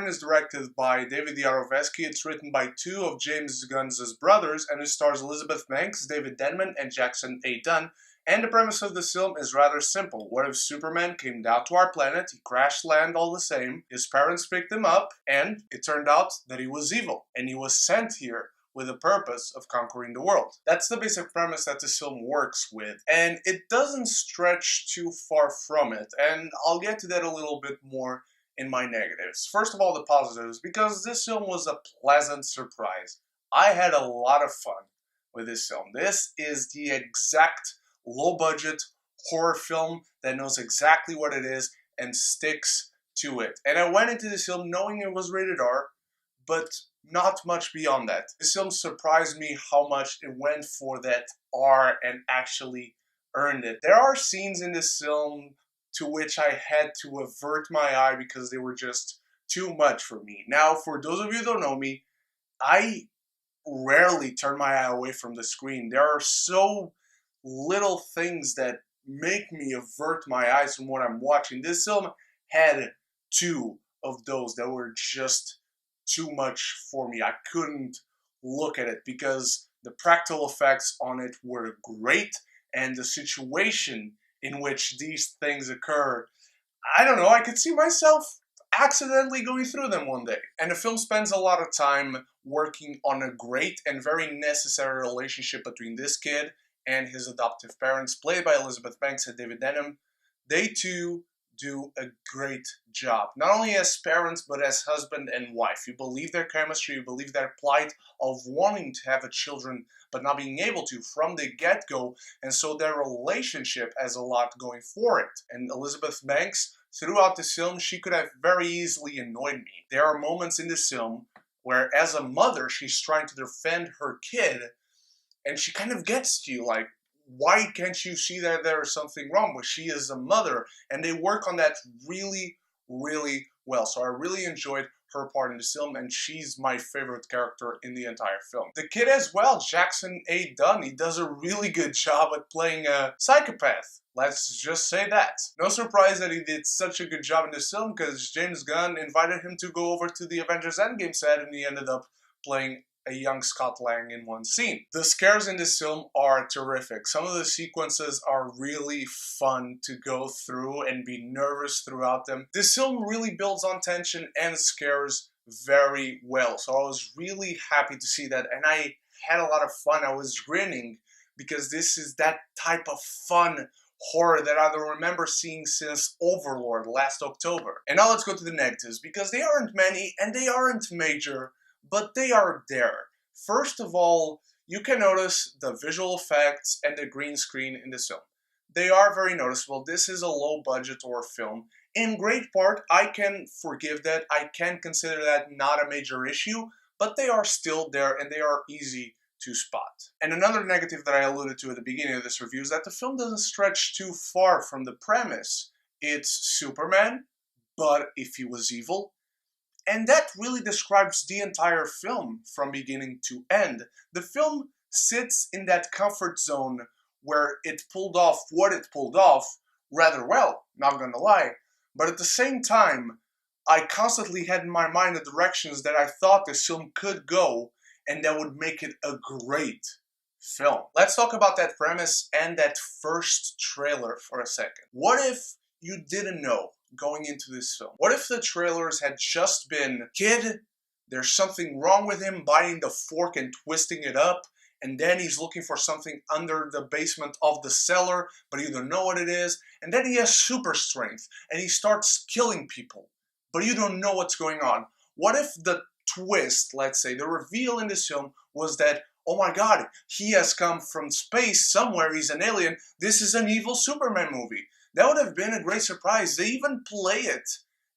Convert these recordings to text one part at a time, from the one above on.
Superman is directed by David Yarovesky. It's written by two of James Gunn's brothers, and it stars Elizabeth Banks, David Denman, and Jackson A. Dunn. And the premise of this film is rather simple. What if Superman came down to our planet, he crashed land all the same, his parents picked him up, and it turned out that he was evil, and he was sent here with the purpose of conquering the world. That's the basic premise that this film works with, and it doesn't stretch too far from it, and I'll get to that a little bit more in my negatives. First of all, the positives, because this film was a pleasant surprise. I had a lot of fun with this film. This is the exact low-budget horror film that knows exactly what it is and sticks to it. And I went into this film knowing it was rated R, but not much beyond that. This film surprised me how much it went for that R and actually earned it. There are scenes in this film to which I had to avert my eye because they were just too much for me. Now, for those of you who don't know me, I rarely turn my eye away from the screen. There are so little things that make me avert my eyes from what I'm watching. This film had two of those that were just too much for me. I couldn't look at it because the practical effects on it were great, and the situation in which these things occur, I don't know, I could see myself accidentally going through them one day. And the film spends a lot of time working on a great and very necessary relationship between this kid and his adoptive parents, played by Elizabeth Banks and David Denham. They too do a great job, not only as parents but as husband and wife. You believe their chemistry, you believe their plight of wanting to have a children but not being able to from the get-go, and so their relationship has a lot going for it. And Elizabeth Banks, throughout this film, she could have very easily annoyed me. There are moments in this film where, as a mother, she's trying to defend her kid, and she kind of gets to you, like, why can't you see that there is something wrong? But she is a mother, and they work on that really, really well. So I really enjoyed her part in this film, and she's my favorite character in the entire film. The kid as well, Jackson A. Dunn, he does a really good job at playing a psychopath. Let's just say that. No surprise that he did such a good job in this film, because James Gunn invited him to go over to the Avengers Endgame set, and he ended up playing a young Scott Lang in one scene. The scares in this film are terrific. Some of the sequences are really fun to go through and be nervous throughout them. This film really builds on tension and scares very well. So I was really happy to see that, and I had a lot of fun. I was grinning because this is that type of fun horror that I don't remember seeing since Overlord last October. And now let's go to the negatives, because they aren't many and they aren't major, but they are there. First of all, you can notice the visual effects and the green screen in this film. They are very noticeable. This is a low-budget horror film. In great part, I can forgive that. I can consider that not a major issue, but they are still there and they are easy to spot. And another negative that I alluded to at the beginning of this review is that the film doesn't stretch too far from the premise. It's Superman, but if he was evil, and that really describes the entire film from beginning to end. The film sits in that comfort zone where it pulled off what it pulled off rather well, not gonna lie. But at the same time, I constantly had in my mind the directions that I thought this film could go, and that would make it a great film. Let's talk about that premise and that first trailer for a second. What if you didn't know going into this film? What if the trailers had just been, kid, there's something wrong with him biting the fork and twisting it up, and then he's looking for something under the basement of the cellar, but you don't know what it is, and then he has super strength, and he starts killing people, but you don't know what's going on. What if the twist, let's say, the reveal in this film was that, oh my god, he has come from space somewhere, he's an alien, this is an evil Superman movie. That would have been a great surprise. They even play it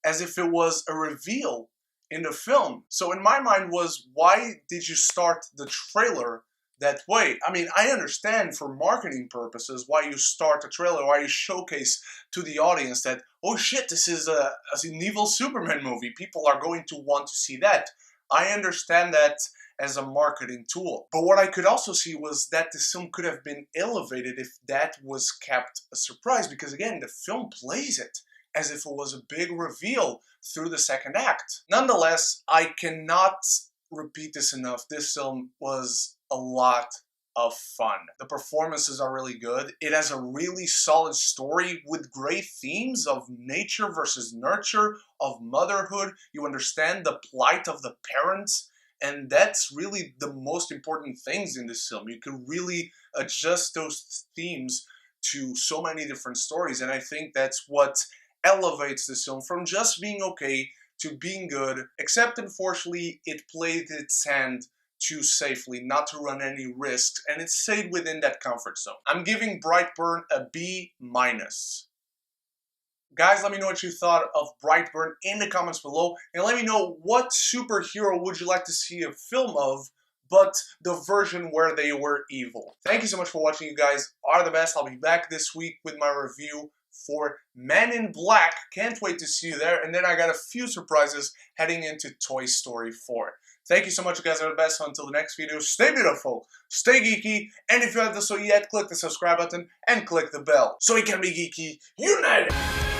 as if it was a reveal in the film. So in my mind was, why did you start the trailer that way? I mean, I understand for marketing purposes why you start a trailer, why you showcase to the audience that, oh shit, this is an evil Superman movie. People are going to want to see that. I understand that as a marketing tool. But what I could also see was that the film could have been elevated if that was kept a surprise, because again, the film plays it as if it was a big reveal through the second act. Nonetheless, I cannot repeat this enough. This film was a lot of fun. The performances are really good. It has a really solid story with great themes of nature versus nurture, of motherhood. You understand the plight of the parents, and that's really the most important things in this film. You can really adjust those themes to so many different stories, and I think that's what elevates this film from just being okay to being good, except unfortunately it played its hand too safely, not to run any risks, and it stayed within that comfort zone. I'm giving Brightburn a B-. Guys, let me know what you thought of Brightburn in the comments below, and let me know what superhero would you like to see a film of, but the version where they were evil. Thank you so much for watching. You guys are the best. I'll be back this week with my review for Men in Black. Can't wait to see you there. And then I got a few surprises heading into Toy Story 4. Thank you so much. You guys are the best. So until the next video, stay beautiful, stay geeky, and if you haven't done so yet, click the subscribe button and click the bell so you can be geeky united.